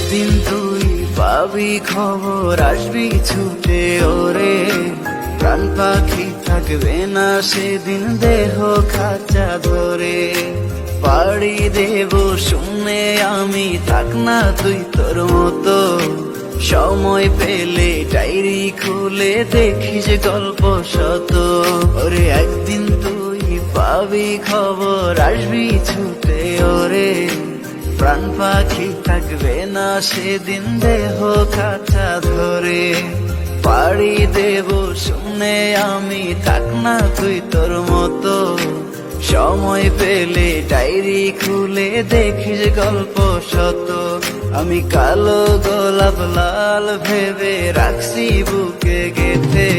একদিন তুই পাবি খবর, আসবি ছুটে ওরে। প্রাণ পাখি থাকবে না সেদিন দেহ খাঁচা ধরে। পাড়ি দেব শুনে আমি, থাক না তুই তোর মতো। সময় পেলে ডায়েরি খুলে দেখিস গল্প শত। ওরে একদিন তুই পাবি খবর, আসবি ছুটে ওরে। প্রাণ পাখি থাকবে না সেদিন দেহ খাঁচা ধরে। পাড়ি দেব শুনে আমি, থাক না তুই তোর মতো। সময় পেলে ডায়েরি খুলে দেখিস গল্প শত। আমি কালো গোলাপ লাল ভেবে রাখছি বুকে গেঁথে।